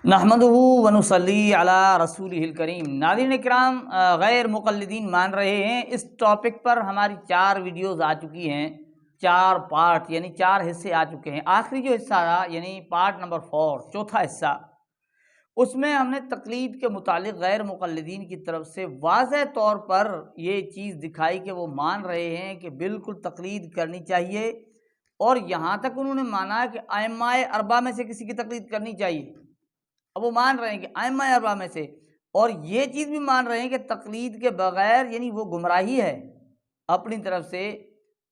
نحمدہ ونصلی علی رسولہ الکریم۔ ناظرین کرام، غیر مقلدین مان رہے ہیں، اس ٹاپک پر ہماری 4 ویڈیوز آ چکی ہیں، 4 پارٹ یعنی 4 حصے آ چکے ہیں۔ آخری جو حصہ رہا یعنی پارٹ نمبر 4 چوتھا حصہ، اس میں ہم نے تقلید کے متعلق غیر مقلدین کی طرف سے واضح طور پر یہ چیز دکھائی کہ وہ مان رہے ہیں کہ بالکل تقلید کرنی چاہیے، اور یہاں تک انہوں نے مانا کہ ائمہ اربعہ میں سے کسی کی تقلید کرنی چاہیے۔ اب وہ مان رہے ہیں کہ ائمہ اربعہ میں سے، اور یہ چیز بھی مان رہے ہیں کہ تقلید کے بغیر یعنی وہ گمراہی ہے، اپنی طرف سے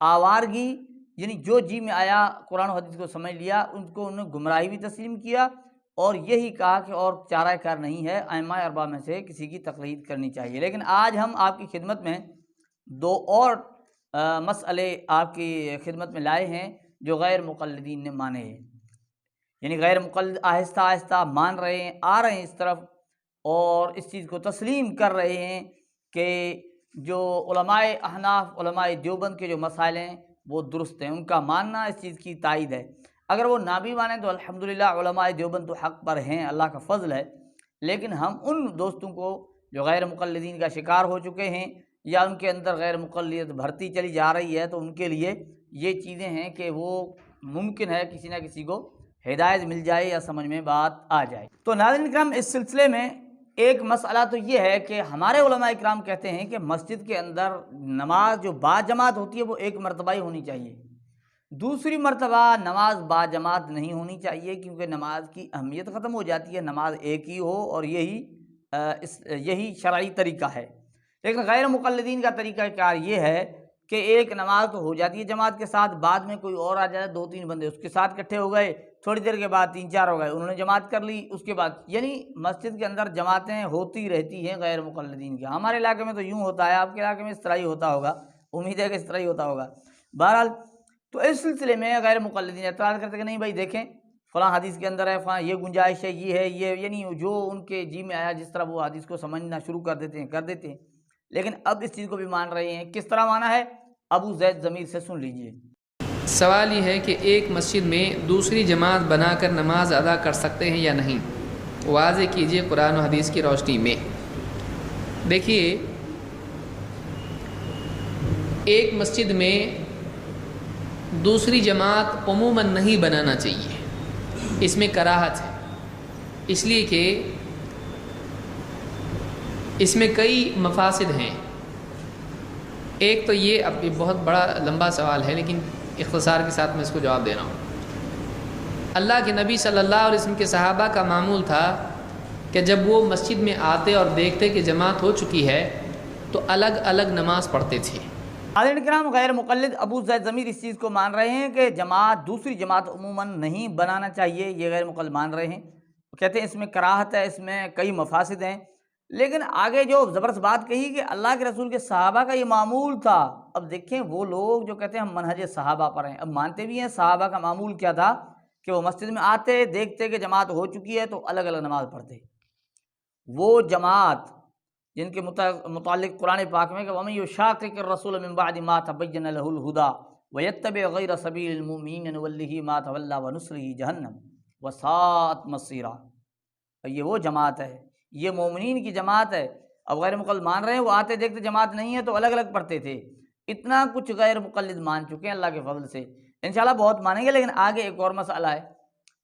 آوارگی، یعنی جو جی میں آیا قرآن و حدیث کو سمجھ لیا، ان کو انہوں نے گمراہی بھی تسلیم کیا، اور یہی کہا کہ اور چارہ کار نہیں ہے، ائمہ اربعہ میں سے کسی کی تقلید کرنی چاہیے۔ لیکن آج ہم آپ کی خدمت میں 2 اور مسئلے آپ کی خدمت میں لائے ہیں جو غیر مقلدین نے مانے ہیں، یعنی غیر مقلد آہستہ آہستہ مان رہے ہیں، آ رہے ہیں اس طرف، اور اس چیز کو تسلیم کر رہے ہیں کہ جو علماء احناف، علماء دیوبند کے جو مسائل ہیں وہ درست ہیں، ان کا ماننا اس چیز کی تائید ہے۔ اگر وہ نہ بھی مانیں تو الحمدللہ علماء دیوبند تو حق پر ہیں، اللہ کا فضل ہے، لیکن ہم ان دوستوں کو جو غیر مقلدین کا شکار ہو چکے ہیں یا ان کے اندر غیر مقلدیت بڑھتی چلی جا رہی ہے، تو ان کے لیے یہ چیزیں ہیں کہ وہ ممکن ہے کسی نہ کسی کو ہدایت مل جائے یا سمجھ میں بات آ جائے۔ تو ناظرین اکرام، اس سلسلے میں ایک مسئلہ تو یہ ہے کہ ہمارے علماء اکرام کہتے ہیں کہ مسجد کے اندر نماز جو با جماعت ہوتی ہے وہ 1 مرتبہ ہی ہونی چاہیے، دوسری مرتبہ نماز با جماعت نہیں ہونی چاہیے، کیونکہ نماز کی اہمیت ختم ہو جاتی ہے، نماز ایک ہی ہو، اور یہی شرعی طریقہ ہے۔ لیکن غیر مقلدین کا طریقہ کار یہ ہے کہ ایک نماز تو ہو جاتی ہے جماعت کے ساتھ، بعد میں کوئی اور آ جائے، 2-3 بندے اس کے ساتھ اکٹھے ہو گئے، تھوڑی دیر کے بعد 3-4 ہو گئے، انہوں نے جماعت کر لی، اس کے بعد یعنی مسجد کے اندر جماعتیں ہوتی رہتی ہیں غیر مقلدین کی۔ ہمارے علاقے میں تو یوں ہوتا ہے، آپ کے علاقے میں اس طرح ہی ہوتا ہوگا، امید ہے کہ اس طرح ہی ہوتا ہوگا۔ بہرحال تو اس سلسلے میں غیر مقلدین اعتراض کرتے کہ نہیں بھائی دیکھیں فلاں حدیث کے اندر ہے، فلاں یہ گنجائش ہے، یہ ہے، یہ یعنی جو ان کے جی میں آیا جس طرح وہ حدیث کو سمجھنا شروع کر دیتے ہیں۔ لیکن اب اس چیز کو بھی مان رہے ہیں، کس طرح مانا ہے؟ ابو زید ضمیر سے سن لیجئے۔ سوال یہ ہے کہ ایک مسجد میں دوسری جماعت بنا کر نماز ادا کر سکتے ہیں یا نہیں؟ واضح کیجئے قرآن و حدیث کی روشنی میں۔ دیکھیے، ایک مسجد میں دوسری جماعت عموماً نہیں بنانا چاہیے، اس میں کراہت ہے، اس لیے کہ اس میں کئی مفاسد ہیں۔ ایک تو یہ، اب یہ بہت بڑا لمبا سوال ہے لیکن اختصار کے ساتھ میں اس کو جواب دے رہا ہوں۔ اللہ کے نبی صلی اللہ علیہ وسلم کے صحابہ کا معمول تھا کہ جب وہ مسجد میں آتے اور دیکھتے کہ جماعت ہو چکی ہے تو الگ الگ نماز پڑھتے تھے۔ حاضرین کرام، غیر مقلد ابو زید ضمیر اس چیز کو مان رہے ہیں کہ جماعت دوسری جماعت عموماً نہیں بنانا چاہیے، یہ غیر مقلد مان رہے ہیں، کہتے ہیں اس میں کراہت ہے، اس میں کئی مفاسد ہیں۔ لیکن آگے جو زبردست بات کہی کہ اللہ کے رسول کے صحابہ کا یہ معمول تھا۔ اب دیکھیں وہ لوگ جو کہتے ہیں ہم منہج صحابہ پر ہیں، اب مانتے بھی ہیں صحابہ کا معمول کیا تھا کہ وہ مسجد میں آتے، دیکھتے کہ جماعت ہو چکی ہے تو الگ الگ نماز پڑھتے۔ وہ جماعت جن کے متعلق قرآن پاک میں کہ وَمَن يُشَاقِقِ الرَّسُولَ مِن بَعْدِ مَا تَبَيَّنَ لَهُ الْهُدَىٰ وَيَتَّبِعْ غَيْرَ سَبِيلِ الْمُؤْمِنِينَ نُوَلِّهِ مَا تَوَلَّىٰ وَنُصْلِهِ جَهَنَّمَ وَسَاءَتْ مَصِيرًا۔ یہ وہ جماعت ہے، یہ مومنین کی جماعت ہے۔ اب غیر مقلد مان رہے ہیں، وہ آتے دیکھتے جماعت نہیں ہے تو الگ الگ پڑھتے تھے۔ اتنا کچھ غیر مقلد مان چکے ہیں اللہ کے فضل سے، انشاءاللہ بہت مانیں گے۔ لیکن آگے ایک اور مسئلہ ہے،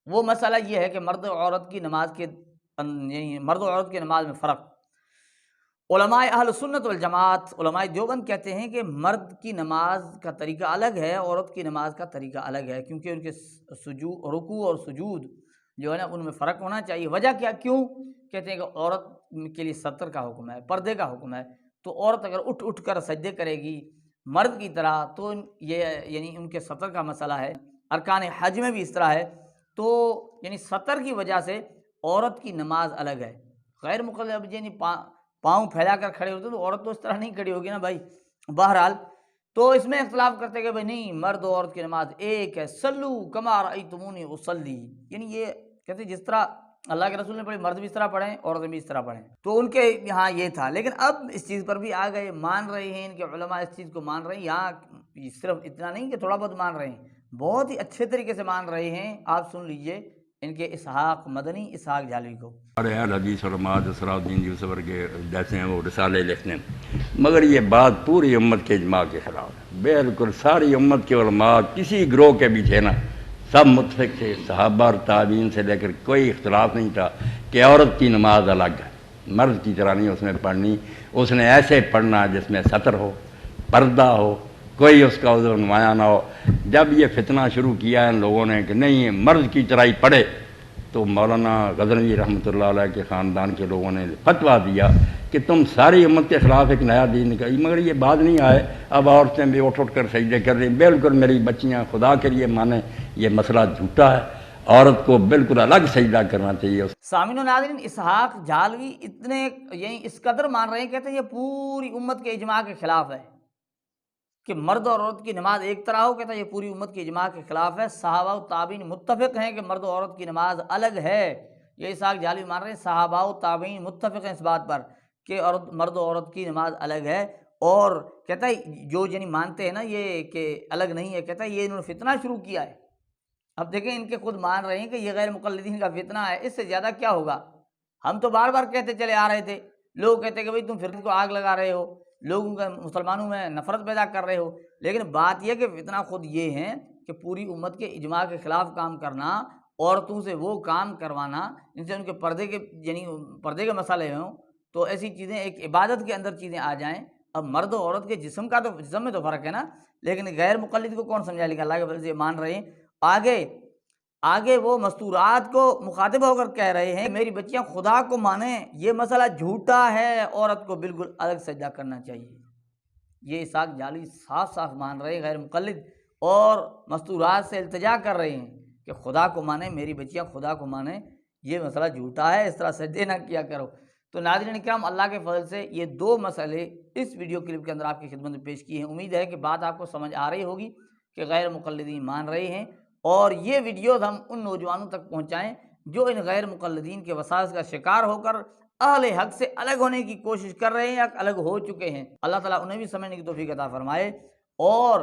وہ مسئلہ یہ ہے کہ مرد و عورت کی نماز کے یعنی مرد و عورت کی نماز میں فرق۔ علماء اہل سنت والجماعت، علماء دیوبند کہتے ہیں کہ مرد کی نماز کا طریقہ الگ ہے، عورت کی نماز کا طریقہ الگ ہے، کیونکہ ان کے رکوع اور سجود جو ہے نا ان میں فرق ہونا چاہیے۔ وجہ کیوں؟ کہتے ہیں کہ عورت کے لیے ستر کا حکم ہے، پردے کا حکم ہے، تو عورت اگر اٹھ کر سجدے کرے گی مرد کی طرح تو یہ یعنی ان کے ستر کا مسئلہ ہے۔ ارکان حج میں بھی اس طرح ہے، تو یعنی ستر کی وجہ سے عورت کی نماز الگ ہے۔ غیر مقلد یعنی پاؤں پھیلا کر کھڑے ہوتے تو عورت تو اس طرح نہیں کھڑی ہوگی نا بھائی۔ بہرحال تو اس میں اختلاف کرتے کہ بھائی نہیں، مرد و عورت کی نماز ایک ہے، صلو کما رأیتمونی اصلی، یعنی یہ کہتے ہیں جس طرح اللہ کے رسول نے پڑھی مرد بھی اس طرح پڑھیں عورتیں بھی اس طرح پڑھیں، تو ان کے یہاں یہ تھا۔ لیکن اب اس چیز پر بھی آ گئے، مان رہے ہیں، ان کے علماء اس چیز کو مان رہے ہیں، یہاں صرف اتنا نہیں کہ تھوڑا بہت مان رہے ہیں، بہت ہی اچھے طریقے سے مان رہے ہیں۔ آپ سن لیجئے ان کے اسحاق مدنی اسحاق جھالوی کو۔ ہمارے اہل حدیث علماء اسرار الدین یوسف کے جیسے ہیں وہ رسالے لکھتے ہیں، مگر یہ بات پوری امت کے اجماع کے خلاف ہے۔ بالکل ساری امت کے علماء کسی گروہ کے بھی تھے نا، سب متفق تھے، صحابہ اور تابعین سے لے کر کوئی اختلاف نہیں تھا کہ عورت کی نماز الگ ہے، مرد کی طرح نہیں اس میں پڑھنی، اس نے ایسے پڑھنا جس میں ستر ہو، پردہ ہو، کوئی اس کا عذر نمایاں نہ ہو۔ جب یہ فتنہ شروع کیا ان لوگوں نے کہ نہیں مرد کی طرح ہی پڑھے، تو مولانا غزنوی رحمۃ اللہ علیہ کے خاندان کے لوگوں نے فتویٰ دیا کہ تم ساری امت کے خلاف ایک نیا دین نکالی، مگر یہ بات نہیں آئے۔ اب عورتیں بھی اٹھ کر سجدے کر رہی، بالکل میری بچیاں خدا کے لیے مانیں یہ مسئلہ جھوٹا ہے، عورت کو بالکل الگ سجدہ کرنا چاہیے۔ سامعین و ناظرین، اسحاق جھالوی اتنے یعنی اس قدر مان رہے ہیں، کہتے ہیں یہ پوری امت کے اجماع کے خلاف ہے کہ مرد اور عورت کی نماز ایک طرح ہو، کہتا ہے یہ پوری امت کے اجماع کے خلاف ہے۔ صحابہ و تابعین متفق ہیں کہ مرد و عورت کی نماز الگ ہے، یہ اسحاق جھالوی مان رہے ہیں۔ صحابہ و تابعین متفق ہیں اس بات پر کہ مرد و عورت کی نماز الگ ہے، اور کہتا ہے جو یعنی مانتے ہیں نا یہ کہ الگ نہیں ہے، کہتا ہے یہ انہوں نے فتنہ شروع کیا ہے۔ اب دیکھیں ان کے خود مان رہے ہیں کہ یہ غیر مقلدین کا فتنہ ہے، اس سے زیادہ کیا ہوگا؟ ہم تو بار بار کہتے چلے آ رہے تھے، لوگ کہتے کہ بھئی تم فرقے کو آگ لگا رہے ہو، لوگوں کا مسلمانوں میں نفرت پیدا کر رہے ہو، لیکن بات یہ کہ فتنہ خود یہ ہے کہ پوری امت کے اجماع کے خلاف کام کرنا، عورتوں سے وہ کام کروانا جن سے ان کے پردے کے یعنی پردے کے مسئلے ہوں، تو ایسی چیزیں ایک عبادت کے اندر چیزیں آ جائیں۔ اب مرد و عورت کے جسم میں تو فرق ہے نا، لیکن غیر مقلد کو کون سمجھا لے گا؟ اللہ کے فضل سے مان رہے ہیں۔ آگے وہ مستورات کو مخاطب ہو کر کہہ رہے ہیں میری بچیاں خدا کو مانیں، یہ مسئلہ جھوٹا ہے، عورت کو بالکل الگ سجدہ کرنا چاہیے۔ یہ اسحاق جھالوی صاف صاف مان رہے ہیں غیر مقلد، اور مستورات سے التجا کر رہے ہیں کہ خدا کو مانیں، میری بچیاں خدا کو مانیں، یہ مسئلہ جھوٹا ہے، اس طرح سجدے نہ کیا کرو۔ تو ناظرین کرام، اللہ کے فضل سے یہ دو مسئلے اس ویڈیو کلپ کے اندر آپ کی خدمت میں پیش کیے ہیں۔ امید ہے کہ بات آپ کو سمجھ آ رہی ہوگی کہ غیر مقلدین مان رہے ہیں، اور یہ ویڈیوز ہم ان نوجوانوں تک پہنچائیں جو ان غیر مقلدین کے وسواس کا شکار ہو کر اہل حق سے الگ ہونے کی کوشش کر رہے ہیں یا الگ ہو چکے ہیں۔ اللہ تعالیٰ انہیں بھی سمجھنے کی توفیق عطا فرمائے، اور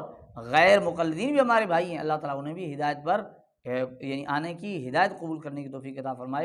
غیر مقلدین بھی ہمارے بھائی ہیں، اللہ تعالیٰ انہیں بھی ہدایت پر یعنی آنے کی، ہدایت قبول کرنے کی توفیق عطا فرمائے۔